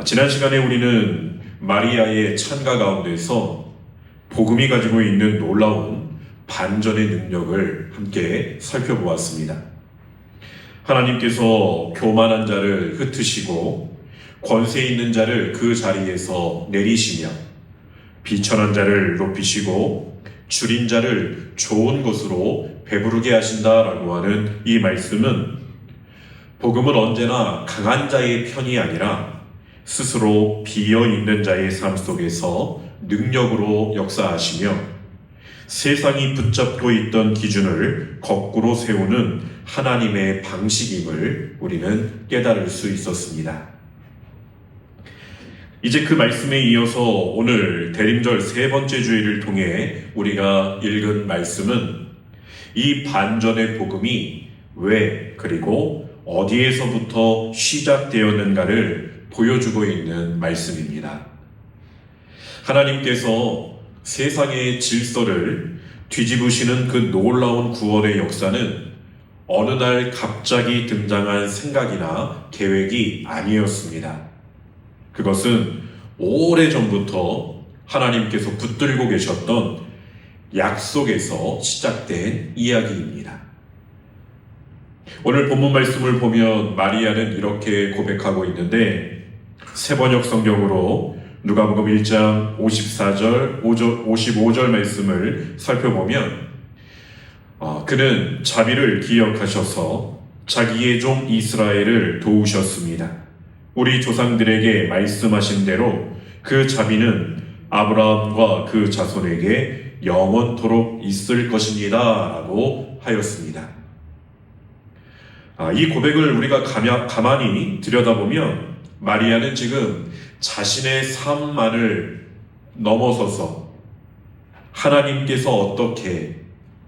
지난 시간에 우리는 마리아의 찬가 가운데서 복음이 가지고 있는 놀라운 반전의 능력을 함께 살펴보았습니다. 하나님께서 교만한 자를 흩으시고 권세 있는 자를 그 자리에서 내리시며 비천한 자를 높이시고 줄인 자를 좋은 것으로 배부르게 하신다라고 하는 이 말씀은 복음은 언제나 강한 자의 편이 아니라 스스로 비어있는 자의 삶 속에서 능력으로 역사하시며 세상이 붙잡고 있던 기준을 거꾸로 세우는 하나님의 방식임을 우리는 깨달을 수 있었습니다. 이제 그 말씀에 이어서 오늘 대림절 세 번째 주일을 통해 우리가 읽은 말씀은 이 반전의 복음이 왜 그리고 어디에서부터 시작되었는가를 보여주고 있는 말씀입니다. 하나님께서 세상의 질서를 뒤집으시는 그 놀라운 구원의 역사는 어느 날 갑자기 등장한 생각이나 계획이 아니었습니다. 그것은 오래전부터 하나님께서 붙들고 계셨던 약속에서 시작된 이야기입니다. 오늘 본문 말씀을 보면 마리아는 이렇게 고백하고 있는데 세번역 성경으로 누가복음 1장 54절, 55절 말씀을 살펴보면 그는 자비를 기억하셔서 자기의 종 이스라엘을 도우셨습니다. 우리 조상들에게 말씀하신 대로 그 자비는 아브라함과 그 자손에게 영원토록 있을 것입니다 라고 하였습니다. 이 고백을 우리가 가만히 들여다보면 마리아는 지금 자신의 삶만을 넘어서서 하나님께서 어떻게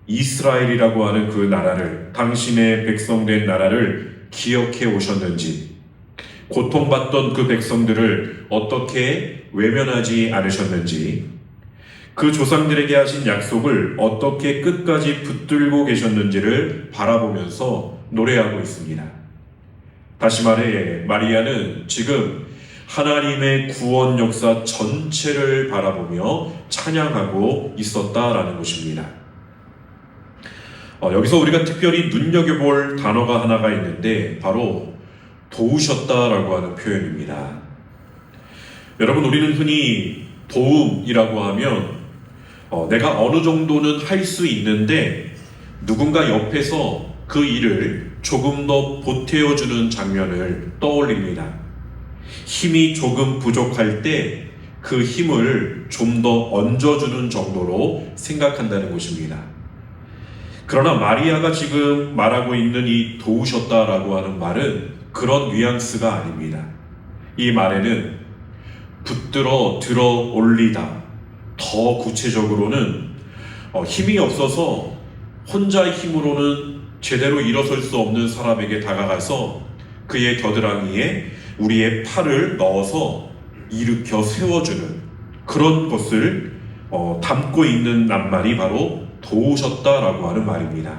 이스라엘이라고 하는 그 나라를, 당신의 백성된 나라를 기억해 오셨는지, 고통받던 그 백성들을 어떻게 외면하지 않으셨는지, 그 조상들에게 하신 약속을 어떻게 끝까지 붙들고 계셨는지를 바라보면서 노래하고 있습니다. 다시 말해 마리아는 지금 하나님의 구원 역사 전체를 바라보며 찬양하고 있었다라는 것입니다. 여기서 우리가 특별히 눈여겨볼 단어가 하나가 있는데 바로 도우셨다라고 하는 표현입니다. 여러분, 우리는 흔히 도움이라고 하면 내가 어느 정도는 할 수 있는데 누군가 옆에서 그 일을 조금 더 보태어주는 장면을 떠올립니다. 힘이 조금 부족할 때 그 힘을 좀 더 얹어주는 정도로 생각한다는 것입니다. 그러나 마리아가 지금 말하고 있는 이 도우셨다라고 하는 말은 그런 뉘앙스가 아닙니다. 이 말에는 붙들어 들어 올리다, 더 구체적으로는 힘이 없어서 혼자의 힘으로는 제대로 일어설 수 없는 사람에게 다가가서 그의 겨드랑이에 우리의 팔을 넣어서 일으켜 세워주는 그런 것을 담고 있는 낱말이 바로 도우셨다라고 하는 말입니다.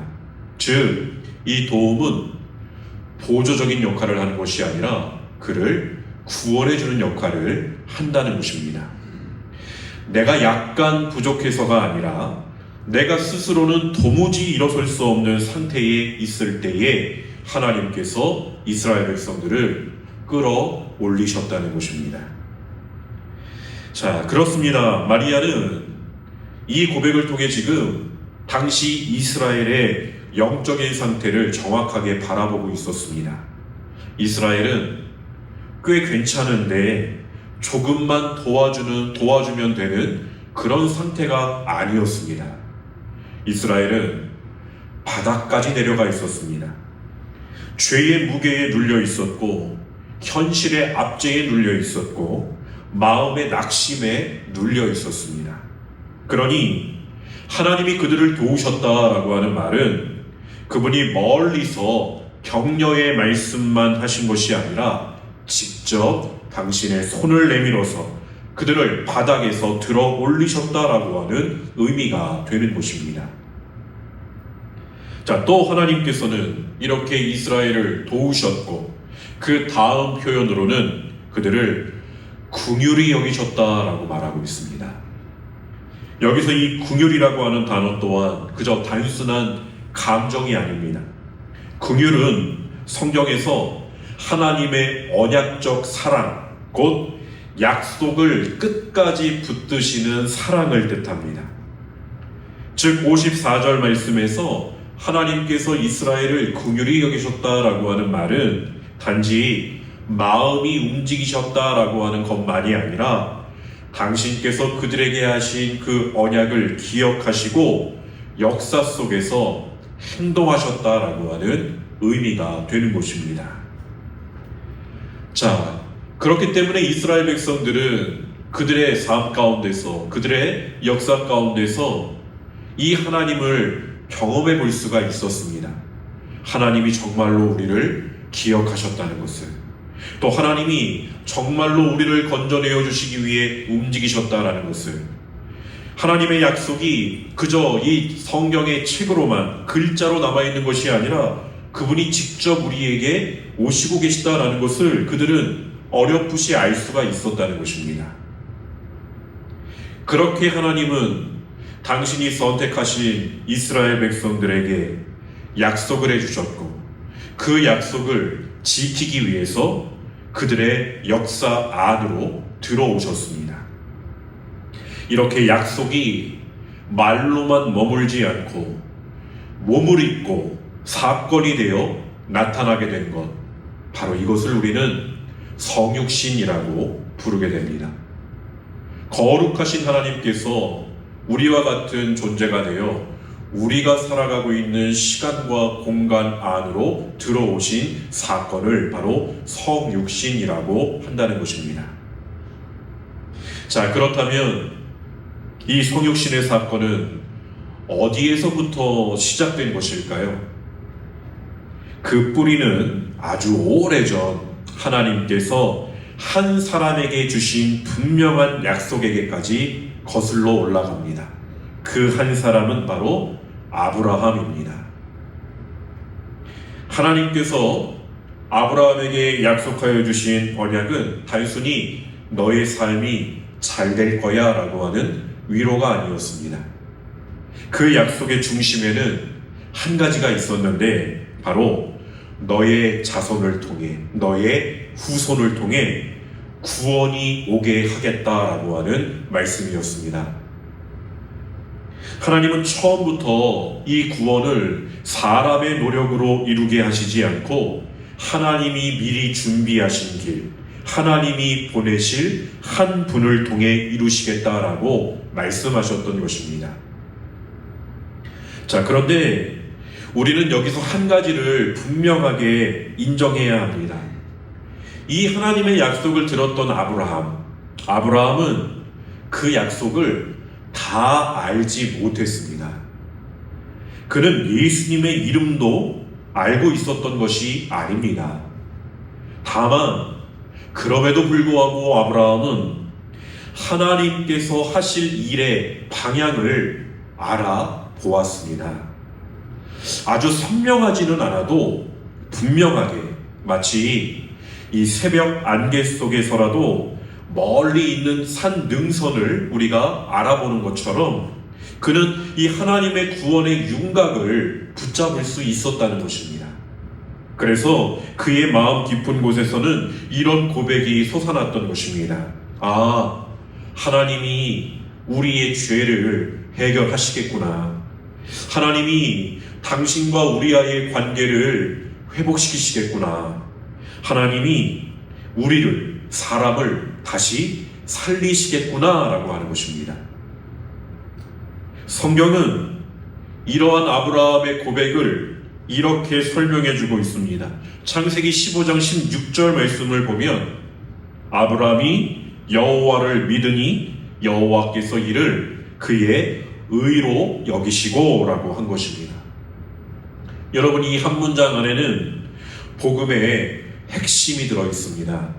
즉, 이 도움은 보조적인 역할을 하는 것이 아니라 그를 구원해주는 역할을 한다는 것입니다. 내가 약간 부족해서가 아니라 내가 스스로는 도무지 일어설 수 없는 상태에 있을 때에 하나님께서 이스라엘 백성들을 끌어올리셨다는 것입니다. 자, 그렇습니다. 마리아는 이 고백을 통해 지금 당시 이스라엘의 영적인 상태를 정확하게 바라보고 있었습니다. 이스라엘은 꽤 괜찮은데 조금만 도와주면 되는 그런 상태가 아니었습니다. 이스라엘은 바닥까지 내려가 있었습니다. 죄의 무게에 눌려 있었고, 현실의 압제에 눌려 있었고, 마음의 낙심에 눌려 있었습니다. 그러니 하나님이 그들을 도우셨다라고 하는 말은 그분이 멀리서 격려의 말씀만 하신 것이 아니라 직접 당신의 손을 내밀어서 그들을 바닥에서 들어 올리셨다라고 하는 의미가 되는 것입니다. 자, 또 하나님께서는 이렇게 이스라엘을 도우셨고 그 다음 표현으로는 그들을 긍휼히 여기셨다라고 말하고 있습니다. 여기서 이 긍휼이라고 하는 단어 또한 그저 단순한 감정이 아닙니다. 긍휼은 성경에서 하나님의 언약적 사랑, 곧 약속을 끝까지 붙드시는 사랑을 뜻합니다. 즉 54절 말씀에서 하나님께서 이스라엘을 긍휼히 여기셨다라고 하는 말은 단지 마음이 움직이셨다라고 하는 것만이 아니라 당신께서 그들에게 하신 그 언약을 기억하시고 역사 속에서 행동하셨다라고 하는 의미가 되는 것입니다. 자, 그렇기 때문에 이스라엘 백성들은 그들의 삶 가운데서, 그들의 역사 가운데서 이 하나님을 경험해 볼 수가 있었습니다. 하나님이 정말로 우리를 기억하셨다는 것을, 또 하나님이 정말로 우리를 건져내어 주시기 위해 움직이셨다라는 것을, 하나님의 약속이 그저 이 성경의 책으로만 글자로 남아있는 것이 아니라 그분이 직접 우리에게 오시고 계시다라는 것을 그들은 어렴풋이 알 수가 있었다는 것입니다. 그렇게 하나님은 당신이 선택하신 이스라엘 백성들에게 약속을 해주셨고 그 약속을 지키기 위해서 그들의 역사 안으로 들어오셨습니다. 이렇게 약속이 말로만 머물지 않고 몸을 입고 사건이 되어 나타나게 된 것, 바로 이것을 우리는 성육신이라고 부르게 됩니다. 거룩하신 하나님께서 우리와 같은 존재가 되어 우리가 살아가고 있는 시간과 공간 안으로 들어오신 사건을 바로 성육신이라고 한다는 것입니다. 자, 그렇다면 이 성육신의 사건은 어디에서부터 시작된 것일까요? 그 뿌리는 아주 오래전 하나님께서 한 사람에게 주신 분명한 약속에게까지 거슬러 올라갑니다. 그 한 사람은 바로 아브라함입니다. 하나님께서 아브라함에게 약속하여 주신 언약은 단순히 너의 삶이 잘 될 거야 라고 하는 위로가 아니었습니다. 그 약속의 중심에는 한 가지가 있었는데 바로 너의 자손을 통해, 너의 후손을 통해 구원이 오게 하겠다라고 하는 말씀이었습니다. 하나님은 처음부터 이 구원을 사람의 노력으로 이루게 하시지 않고 하나님이 미리 준비하신 길, 하나님이 보내실 한 분을 통해 이루시겠다라고 말씀하셨던 것입니다. 자, 그런데 우리는 여기서 한 가지를 분명하게 인정해야 합니다. 이 하나님의 약속을 들었던 아브라함은 그 약속을 다 알지 못했습니다. 그는 예수님의 이름도 알고 있었던 것이 아닙니다. 다만 그럼에도 불구하고 아브라함은 하나님께서 하실 일의 방향을 알아보았습니다. 아주 선명하지는 않아도 분명하게, 마치 이 새벽 안개 속에서라도 멀리 있는 산 능선을 우리가 알아보는 것처럼 그는 이 하나님의 구원의 윤곽을 붙잡을 수 있었다는 것입니다. 그래서 그의 마음 깊은 곳에서는 이런 고백이 솟아났던 것입니다. 아, 하나님이 우리의 죄를 해결하시겠구나. 하나님이 당신과 우리와의 관계를 회복시키시겠구나. 하나님이 우리를, 사람을 다시 살리시겠구나 라고 하는 것입니다. 성경은 이러한 아브라함의 고백을 이렇게 설명해 주고 있습니다. 창세기 15장 16절 말씀을 보면 아브라함이 여호와를 믿으니 여호와께서 이를 그의 의로 여기시고 라고 한 것입니다. 여러분, 이 한 문장 안에는 복음의 핵심이 들어 있습니다.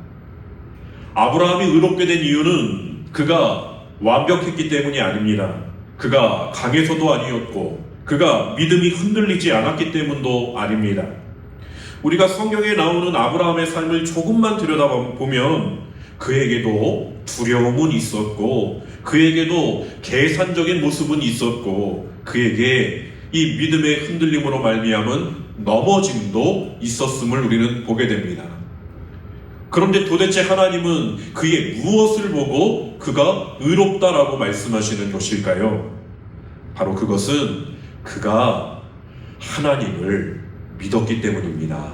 아브라함이 의롭게 된 이유는 그가 완벽했기 때문이 아닙니다. 그가 강해서도 아니었고 그가 믿음이 흔들리지 않았기 때문도 아닙니다. 우리가 성경에 나오는 아브라함의 삶을 조금만 들여다보면 그에게도 두려움은 있었고 그에게도 계산적인 모습은 있었고 그에게 이 믿음의 흔들림으로 말미암은 넘어짐도 있었음을 우리는 보게 됩니다. 그런데 도대체 하나님은 그의 무엇을 보고 그가 의롭다라고 말씀하시는 것일까요? 바로 그것은 그가 하나님을 믿었기 때문입니다.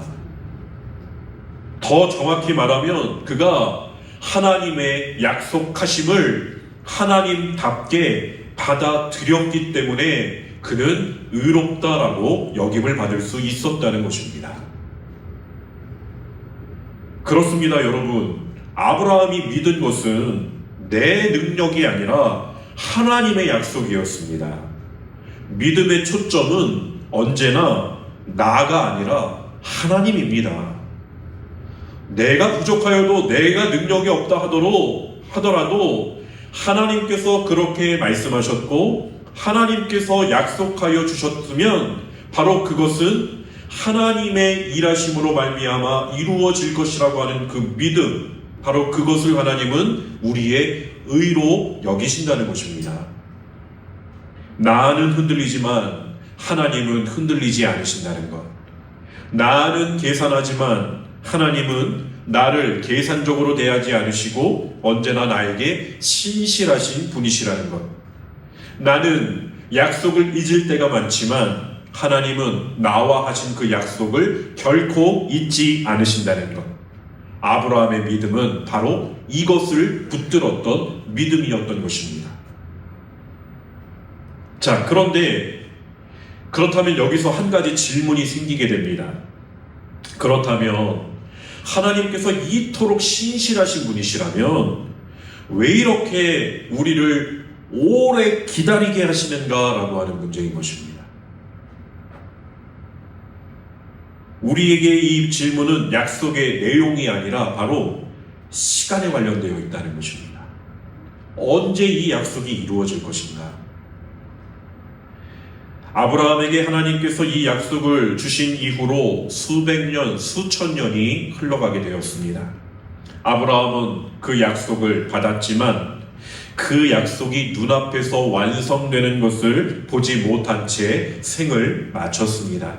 더 정확히 말하면 그가 하나님의 약속하심을 하나님답게 받아들였기 때문에 그는 의롭다라고 역임을 받을 수 있었다는 것입니다. 그렇습니다, 여러분. 아브라함이 믿은 것은 내 능력이 아니라 하나님의 약속이었습니다. 믿음의 초점은 언제나 나가 아니라 하나님입니다. 내가 부족하여도 내가 능력이 없다 하더라도 하나님께서 그렇게 말씀하셨고 하나님께서 약속하여 주셨으면 바로 그것은 하나님의 일하심으로 말미암아 이루어질 것이라고 하는 그 믿음, 바로 그것을 하나님은 우리의 의로 여기신다는 것입니다. 나는 흔들리지만 하나님은 흔들리지 않으신다는 것. 나는 계산하지만 하나님은 나를 계산적으로 대하지 않으시고 언제나 나에게 신실하신 분이시라는 것. 나는 약속을 잊을 때가 많지만 하나님은 나와 하신 그 약속을 결코 잊지 않으신다는 것. 아브라함의 믿음은 바로 이것을 붙들었던 믿음이었던 것입니다. 자, 그렇다면 여기서 한 가지 질문이 생기게 됩니다. 그렇다면 하나님께서 이토록 신실하신 분이시라면 왜 이렇게 우리를 오래 기다리게 하시는가라고 하는 문제인 것입니다. 우리에게 이 질문은 약속의 내용이 아니라 바로 시간에 관련되어 있다는 것입니다. 언제 이 약속이 이루어질 것인가? 아브라함에게 하나님께서 이 약속을 주신 이후로 수백 년, 수천 년이 흘러가게 되었습니다. 아브라함은 그 약속을 받았지만 그 약속이 눈앞에서 완성되는 것을 보지 못한 채 생을 마쳤습니다.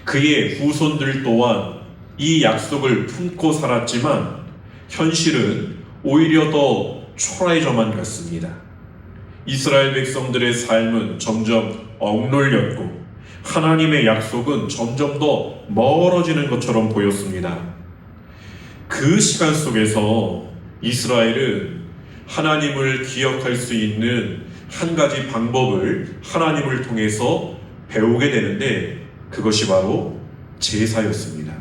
그의 후손들 또한 이 약속을 품고 살았지만 현실은 오히려 더 초라해져만 갔습니다. 이스라엘 백성들의 삶은 점점 억눌렸고 하나님의 약속은 점점 더 멀어지는 것처럼 보였습니다. 그 시간 속에서 이스라엘은 하나님을 기억할 수 있는 한 가지 방법을 하나님을 통해서 배우게 되는데 그것이 바로 제사였습니다.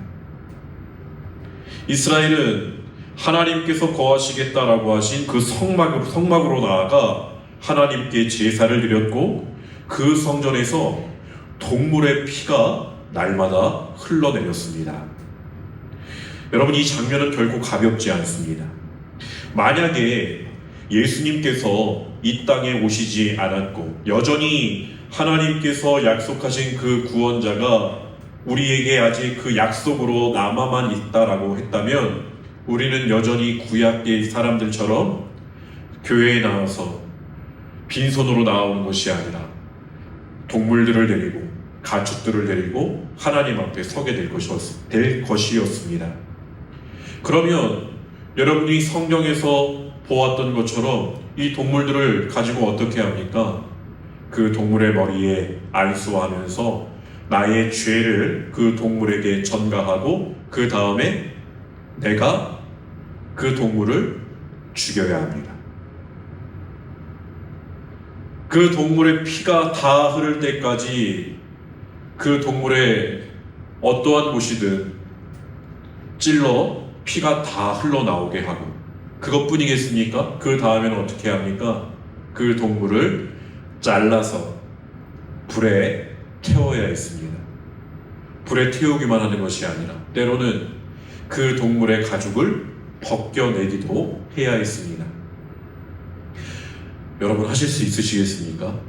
이스라엘은 하나님께서 거하시겠다라고 하신 그 성막으로 나아가 하나님께 제사를 드렸고 그 성전에서 동물의 피가 날마다 흘러내렸습니다. 여러분, 이 장면은 결코 가볍지 않습니다. 만약에 예수님께서 이 땅에 오시지 않았고 여전히 하나님께서 약속하신 그 구원자가 우리에게 아직 그 약속으로 남아만 있다라고 했다면 우리는 여전히 구약의 사람들처럼 교회에 나와서 빈손으로 나오는 것이 아니라 동물들을 데리고 가축들을 데리고 하나님 앞에 서게 될 것이었습니다. 그러면 여러분이 성경에서 보았던 것처럼 이 동물들을 가지고 어떻게 합니까? 그 동물의 머리에 안수하면서 나의 죄를 그 동물에게 전가하고 그 다음에 내가 그 동물을 죽여야 합니다. 그 동물의 피가 다 흐를 때까지 그 동물의 어떠한 곳이든 찔러 피가 다 흘러나오게 하고 그것뿐이겠습니까? 그 다음에는 어떻게 합니까? 그 동물을 잘라서 불에 태워야 했습니다. 불에 태우기만 하는 것이 아니라 때로는 그 동물의 가죽을 벗겨내기도 해야 했습니다. 여러분 하실 수 있으시겠습니까?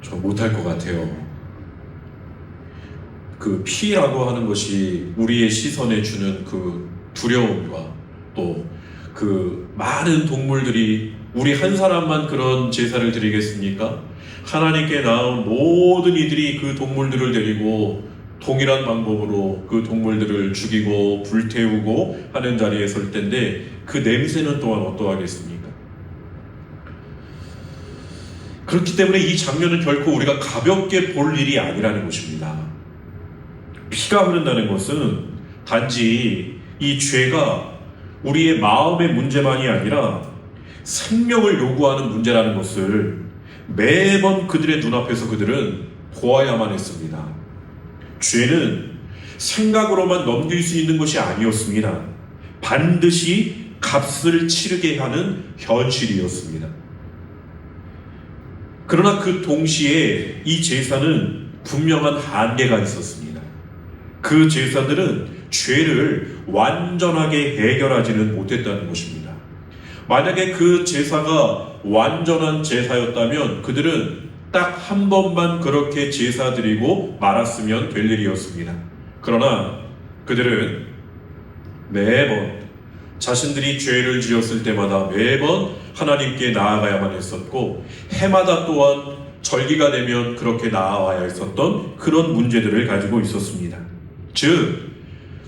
저 못할 것 같아요. 그 피라고 하는 것이 우리의 시선에 주는 그 두려움과 또 그 많은 동물들이 우리 한 사람만 그런 제사를 드리겠습니까? 하나님께 나온 모든 이들이 그 동물들을 데리고 동일한 방법으로 그 동물들을 죽이고 불태우고 하는 자리에 설 텐데 그 냄새는 또한 어떠하겠습니까? 그렇기 때문에 이 장면은 결코 우리가 가볍게 볼 일이 아니라는 것입니다. 피가 흐른다는 것은 단지 이 죄가 우리의 마음의 문제만이 아니라 생명을 요구하는 문제라는 것을 매번 그들의 눈앞에서 그들은 보아야만 했습니다. 죄는 생각으로만 넘길 수 있는 것이 아니었습니다. 반드시 값을 치르게 하는 현실이었습니다. 그러나 그 동시에 이 제사는 분명한 한계가 있었습니다. 그 제사들은 죄를 완전하게 해결하지는 못했다는 것입니다. 만약에 그 제사가 완전한 제사였다면 그들은 딱 한 번만 그렇게 제사 드리고 말았으면 될 일이었습니다. 그러나 그들은 매번 자신들이 죄를 지었을 때마다 매번 하나님께 나아가야만 했었고 해마다 또한 절기가 되면 그렇게 나아와야 했었던 그런 문제들을 가지고 있었습니다. 즉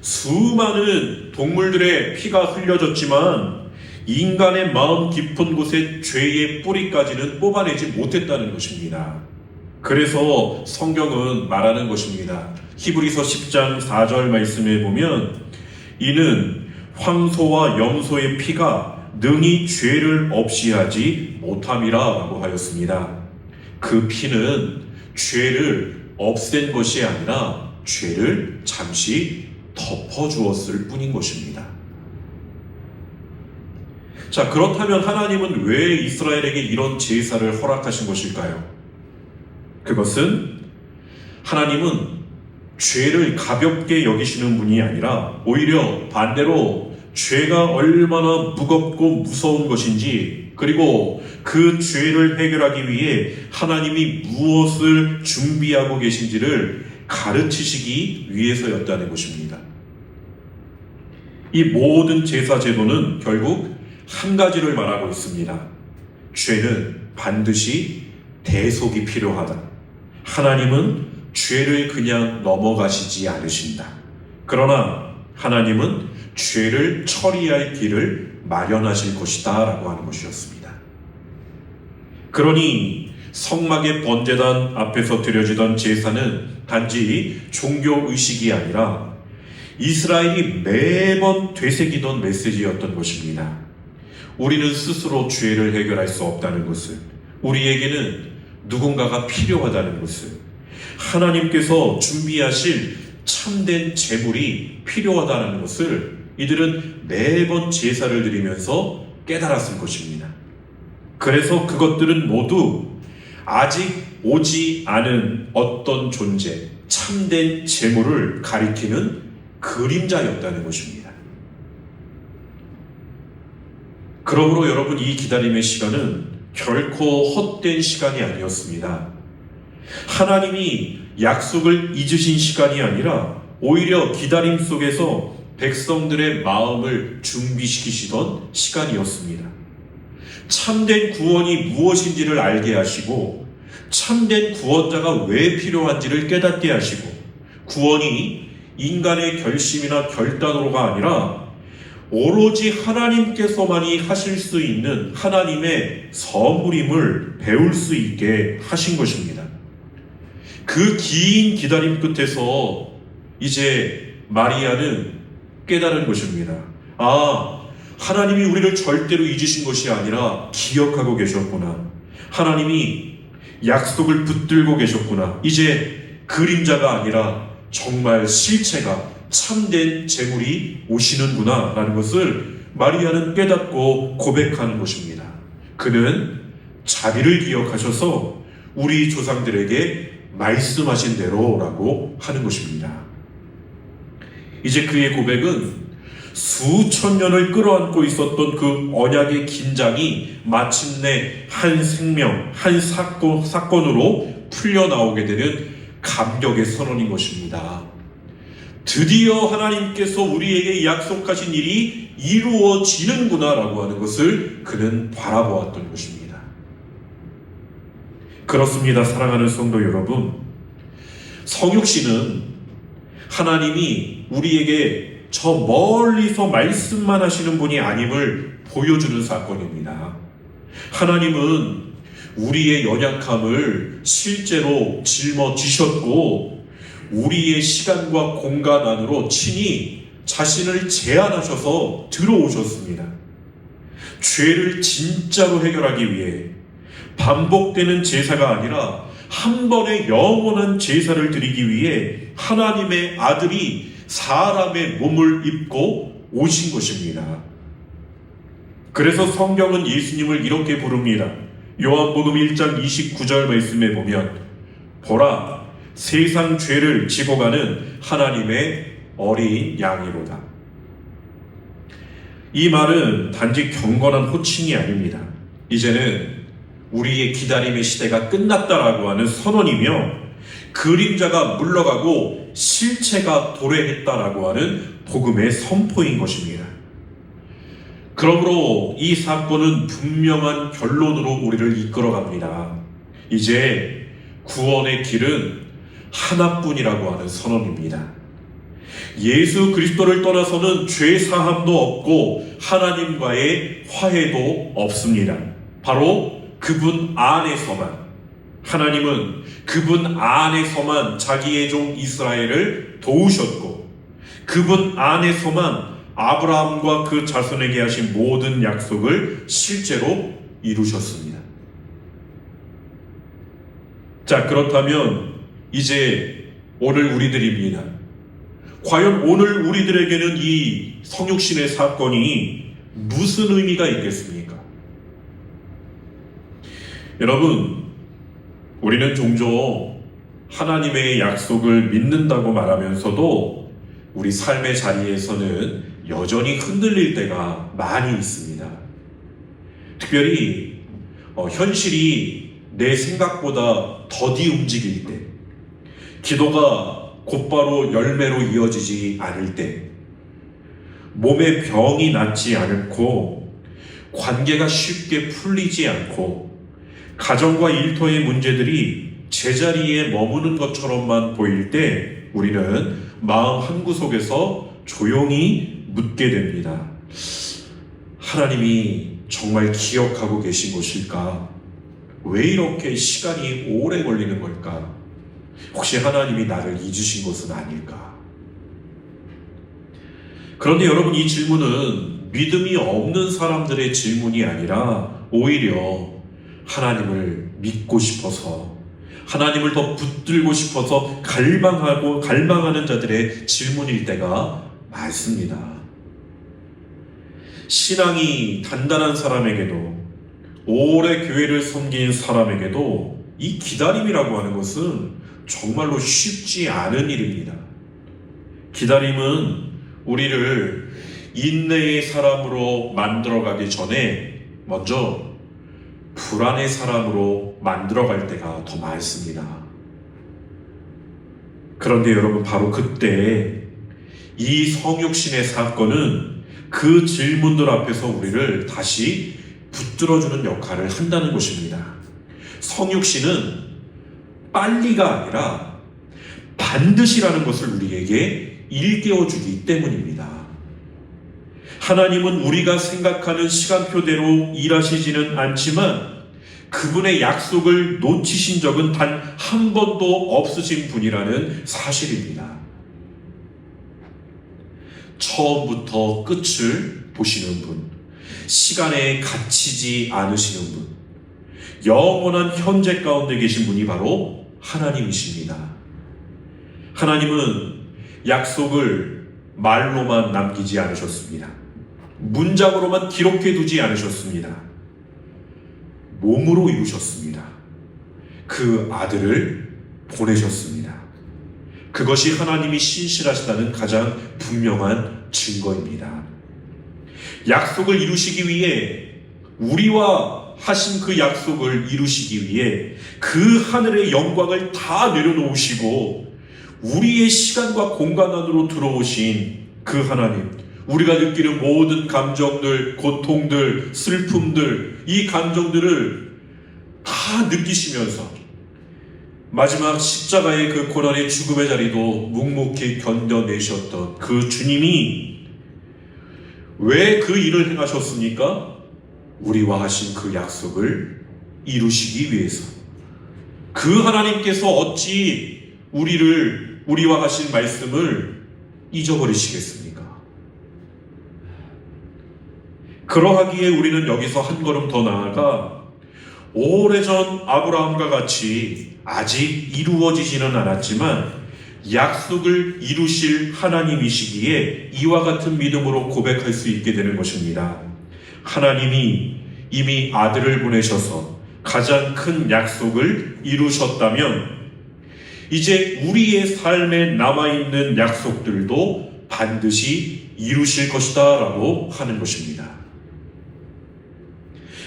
수많은 동물들의 피가 흘려졌지만 인간의 마음 깊은 곳에 죄의 뿌리까지는 뽑아내지 못했다는 것입니다. 그래서 성경은 말하는 것입니다. 히브리서 10장 4절 말씀에 보면 이는 황소와 염소의 피가 능히 죄를 없이 하지 못함이라 라고 하였습니다. 그 피는 죄를 없앤 것이 아니라 죄를 잠시 덮어주었을 뿐인 것입니다. 자, 그렇다면 하나님은 왜 이스라엘에게 이런 제사를 허락하신 것일까요? 그것은 하나님은 죄를 가볍게 여기시는 분이 아니라 오히려 반대로 죄가 얼마나 무겁고 무서운 것인지 그리고 그 죄를 해결하기 위해 하나님이 무엇을 준비하고 계신지를 가르치시기 위해서였다는 것입니다. 이 모든 제사 제도는 결국 한 가지를 말하고 있습니다. 죄는 반드시 대속이 필요하다. 하나님은 죄를 그냥 넘어가시지 않으신다. 그러나 하나님은 죄를 처리할 길을 마련하실 것이다 라고 하는 것이었습니다. 그러니 성막의 번제단 앞에서 드려지던 제사는 단지 종교의식이 아니라 이스라엘이 매번 되새기던 메시지였던 것입니다. 우리는 스스로 죄를 해결할 수 없다는 것을, 우리에게는 누군가가 필요하다는 것을, 하나님께서 준비하실 참된 제물이 필요하다는 것을 이들은 매번 제사를 드리면서 깨달았을 것입니다. 그래서 그것들은 모두 아직 오지 않은 어떤 존재, 참된 제물을 가리키는 그림자였다는 것입니다. 그러므로 여러분, 이 기다림의 시간은 결코 헛된 시간이 아니었습니다. 하나님이 약속을 잊으신 시간이 아니라 오히려 기다림 속에서 백성들의 마음을 준비시키시던 시간이었습니다. 참된 구원이 무엇인지를 알게 하시고 참된 구원자가 왜 필요한지를 깨닫게 하시고 구원이 인간의 결심이나 결단으로가 아니라 오로지 하나님께서만이 하실 수 있는 하나님의 선물임을 배울 수 있게 하신 것입니다. 그 긴 기다림 끝에서 이제 마리아는 깨달은 것입니다. 하나님이 우리를 절대로 잊으신 것이 아니라 기억하고 계셨구나. 하나님이 약속을 붙들고 계셨구나. 이제 그림자가 아니라 정말 실체가 참된 제물이 오시는구나 라는 것을 마리아는 깨닫고 고백하는 것입니다. 그는 자비를 기억하셔서 우리 조상들에게 말씀하신 대로라고 하는 것입니다. 이제 그의 고백은 수천 년을 끌어안고 있었던 그 언약의 긴장이 마침내 한 생명, 한 사건으로 풀려나오게 되는 감격의 선언인 것입니다. 드디어 하나님께서 우리에게 약속하신 일이 이루어지는구나라고 하는 것을 그는 바라보았던 것입니다. 그렇습니다. 사랑하는 성도 여러분, 성육신은 하나님이 우리에게 저 멀리서 말씀만 하시는 분이 아님을 보여주는 사건입니다. 하나님은 우리의 연약함을 실제로 짊어지셨고 우리의 시간과 공간 안으로 친히 자신을 제한하셔서 들어오셨습니다. 죄를 진짜로 해결하기 위해 반복되는 제사가 아니라 한 번의 영원한 제사를 드리기 위해 하나님의 아들이 사람의 몸을 입고 오신 것입니다. 그래서 성경은 예수님을 이렇게 부릅니다. 요한복음 1장 29절 말씀에 보면 보라, 세상 죄를 지고 가는 하나님의 어린 양이로다. 이 말은 단지 경건한 호칭이 아닙니다. 이제는 우리의 기다림의 시대가 끝났다라고 하는 선언이며 그림자가 물러가고 실체가 도래했다라고 하는 복음의 선포인 것입니다. 그러므로 이 사건은 분명한 결론으로 우리를 이끌어갑니다. 이제 구원의 길은 하나뿐이라고 하는 선언입니다. 예수 그리스도를 떠나서는 죄 사함도 없고 하나님과의 화해도 없습니다. 바로 그분 안에서만, 하나님은 그분 안에서만 자기의 종 이스라엘을 도우셨고 그분 안에서만 아브라함과 그 자손에게 하신 모든 약속을 실제로 이루셨습니다. 자, 그렇다면 이제 오늘 우리들입니다. 과연 오늘 우리들에게는 이 성육신의 사건이 무슨 의미가 있겠습니까? 여러분, 우리는 종종 하나님의 약속을 믿는다고 말하면서도 우리 삶의 자리에서는 여전히 흔들릴 때가 많이 있습니다. 특별히 현실이 내 생각보다 더디 움직일 때, 기도가 곧바로 열매로 이어지지 않을 때, 몸에 병이 낫지 않고 관계가 쉽게 풀리지 않고 가정과 일터의 문제들이 제자리에 머무는 것처럼만 보일 때 우리는 마음 한구석에서 조용히 묻게 됩니다. 하나님이 정말 기억하고 계신 것일까? 왜 이렇게 시간이 오래 걸리는 걸까? 혹시 하나님이 나를 잊으신 것은 아닐까? 그런데 여러분, 이 질문은 믿음이 없는 사람들의 질문이 아니라 오히려 하나님을 믿고 싶어서, 하나님을 더 붙들고 싶어서 갈망하는 자들의 질문일 때가 많습니다. 신앙이 단단한 사람에게도, 오래 교회를 섬긴 사람에게도 이 기다림이라고 하는 것은 정말로 쉽지 않은 일입니다. 기다림은 우리를 인내의 사람으로 만들어가기 전에 먼저 불안의 사람으로 만들어갈 때가 더 많습니다. 그런데 여러분, 바로 그때 이 성육신의 사건은 그 질문들 앞에서 우리를 다시 붙들어주는 역할을 한다는 것입니다. 성육신은 빨리가 아니라 반드시라는 것을 우리에게 일깨워주기 때문입니다. 하나님은 우리가 생각하는 시간표대로 일하시지는 않지만 그분의 약속을 놓치신 적은 단 한 번도 없으신 분이라는 사실입니다. 처음부터 끝을 보시는 분, 시간에 갇히지 않으시는 분, 영원한 현재 가운데 계신 분이 바로 하나님이십니다. 하나님은 약속을 말로만 남기지 않으셨습니다. 문장으로만 기록해 두지 않으셨습니다. 몸으로 이루셨습니다. 그 아들을 보내셨습니다. 그것이 하나님이 신실하시다는 가장 분명한 증거입니다. 약속을 이루시기 위해 우리와 하신 그 약속을 이루시기 위해 그 하늘의 영광을 다 내려놓으시고 우리의 시간과 공간 안으로 들어오신 그 하나님, 우리가 느끼는 모든 감정들, 고통들, 슬픔들, 이 감정들을 다 느끼시면서 마지막 십자가의 그 고난의 죽음의 자리도 묵묵히 견뎌내셨던 그 주님이 왜 그 일을 행하셨습니까? 우리와 하신 그 약속을 이루시기 위해서. 그 하나님께서 어찌 우리와 하신 말씀을 잊어버리시겠습니까? 그러하기에 우리는 여기서 한 걸음 더 나아가 오래전 아브라함과 같이 아직 이루어지지는 않았지만 약속을 이루실 하나님이시기에 이와 같은 믿음으로 고백할 수 있게 되는 것입니다. 하나님이 이미 아들을 보내셔서 가장 큰 약속을 이루셨다면 이제 우리의 삶에 남아있는 약속들도 반드시 이루실 것이다 라고 하는 것입니다.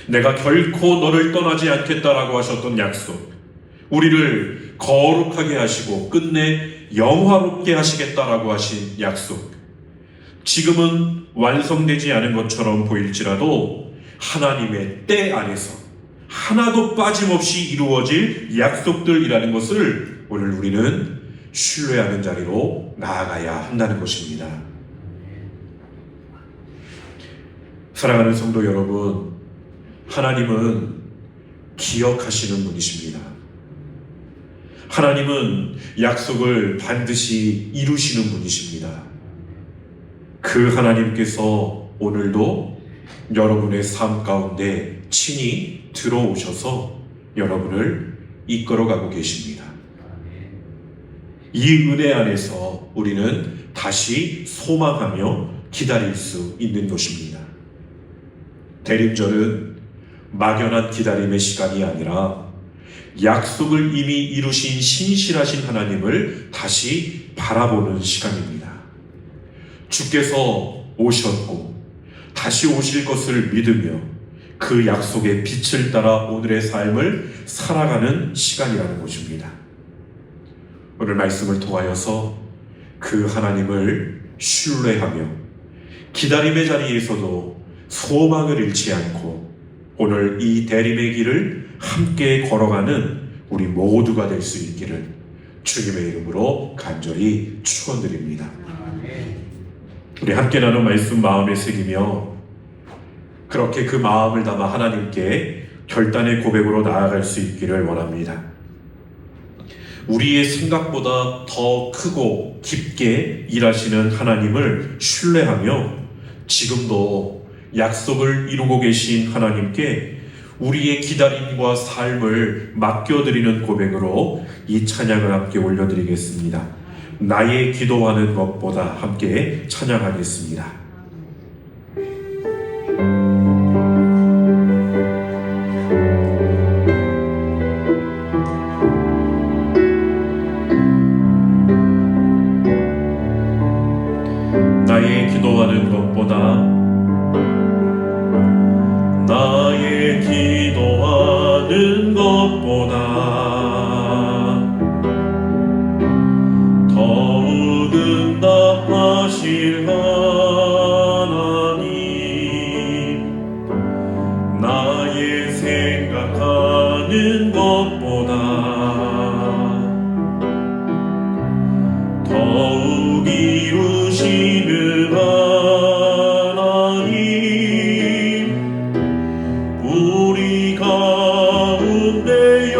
내가 결코 너를 떠나지 않겠다라고 하셨던 약속, 우리를 거룩하게 하시고 끝내 영화롭게 하시겠다라고 하신 약속, 지금은 완성되지 않은 것처럼 보일지라도 하나님의 때 안에서 하나도 빠짐없이 이루어질 약속들이라는 것을 오늘 우리는 신뢰하는 자리로 나아가야 한다는 것입니다. 사랑하는 성도 여러분, 하나님은 기억하시는 분이십니다. 하나님은 약속을 반드시 이루시는 분이십니다. 그 하나님께서 오늘도 여러분의 삶 가운데 친히 들어오셔서 여러분을 이끌어가고 계십니다. 이 은혜 안에서 우리는 다시 소망하며 기다릴 수 있는 것입니다. 대림절은 막연한 기다림의 시간이 아니라 약속을 이미 이루신 신실하신 하나님을 다시 바라보는 시간입니다. 주께서 오셨고 다시 오실 것을 믿으며 그 약속의 빛을 따라 오늘의 삶을 살아가는 시간이라는 것입니다. 오늘 말씀을 통하여서 그 하나님을 신뢰하며 기다림의 자리에서도 소망을 잃지 않고 오늘 이 대림의 길을 함께 걸어가는 우리 모두가 될 수 있기를 주님의 이름으로 간절히 축원드립니다. 우리 함께 나눈 말씀 마음에 새기며 그렇게 그 마음을 담아 하나님께 결단의 고백으로 나아갈 수 있기를 원합니다. 우리의 생각보다 더 크고 깊게 일하시는 하나님을 신뢰하며 지금도 약속을 이루고 계신 하나님께 우리의 기다림과 삶을 맡겨드리는 고백으로 이 찬양을 함께 올려드리겠습니다. 나의 기도하는 것보다 함께 찬양하겠습니다. 나의 기도하는 것보다 나의 기도하는 것보다 더욱 응답하실 하나님, 나의 생각하는 것보다 더욱 이루시는 하나님, 우리 가운데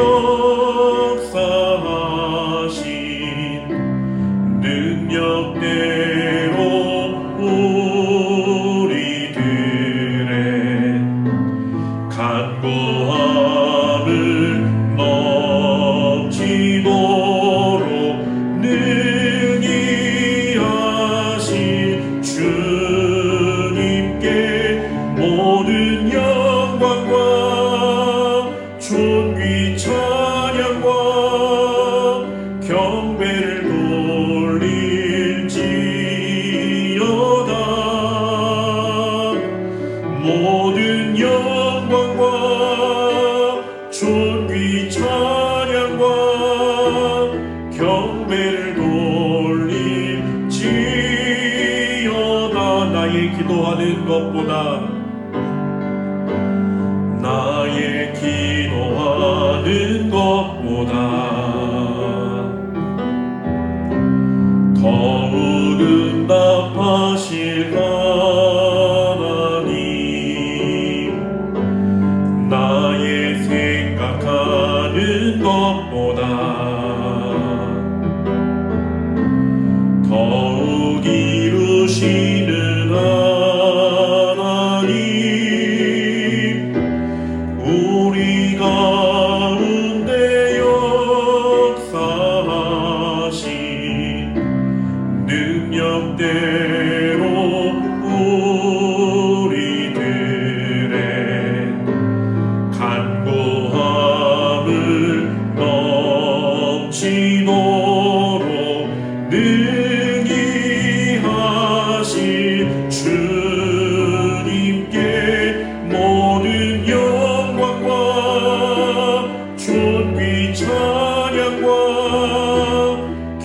역사하신 능력대로 우리들의 간구함을 넘치도록 능히 하신 주님께 모든 영광과 존귀 찬양과 경배를 돌릴지 나의 기도하는 것보다 더 응답하실 하나님, 나의 생각하는 것보다 더욱 이루시는 하나님, 우리 가운데 역사하신 능력대로 우리들의 간구함을 넘치도록 능히 하신 주님께 모든 영광과 존귀 찬양과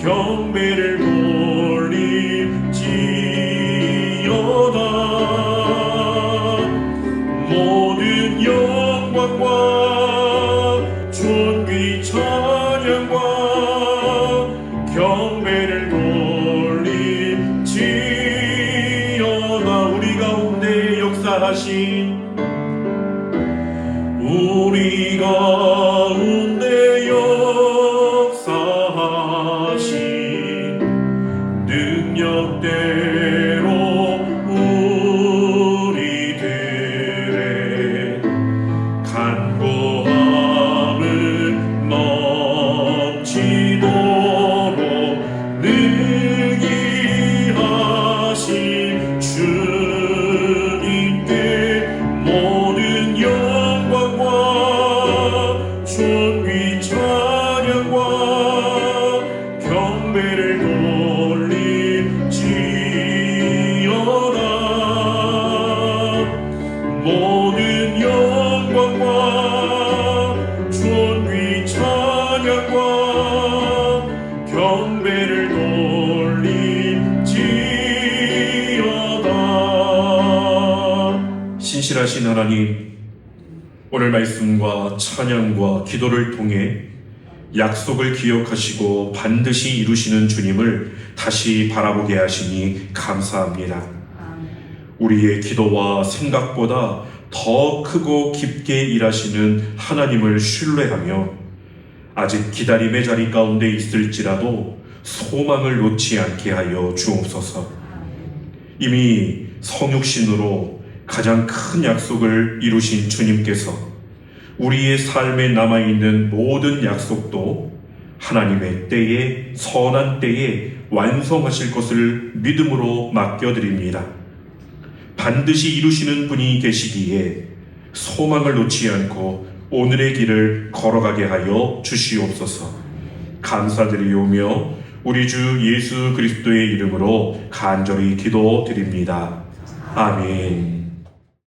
경배를 돌립지어다. 모든 영광과 존귀 찬양과 경배를 돌립지어다. 우리 가운데 역사하신, 우리 가운데 역사하신 능력대로 우리들의 간구함을 넘치도록 능히 하신 주님께 모든 영광과 존귀 찬양과 경배를 돌립지어다. 모든 영광과 존귀 찬양과 경배를 돌립지어다. 신실하신 하나님, 오늘 말씀과 찬양과 기도를 통해 약속을 기억하시고 반드시 이루시는 주님을 다시 바라보게 하시니 감사합니다. 우리의 기도와 생각보다 더 크고 깊게 일하시는 하나님을 신뢰하며 아직 기다림의 자리 가운데 있을지라도 소망을 놓지 않게 하여 주옵소서. 이미 성육신으로 가장 큰 약속을 이루신 주님께서 우리의 삶에 남아있는 모든 약속도 하나님의 때에, 선한 때에 완성하실 것을 믿음으로 맡겨드립니다. 반드시 이루시는 분이 계시기에 소망을 놓지 않고 오늘의 길을 걸어가게 하여 주시옵소서. 감사드리오며 우리 주 예수 그리스도의 이름으로 간절히 기도드립니다. 아멘.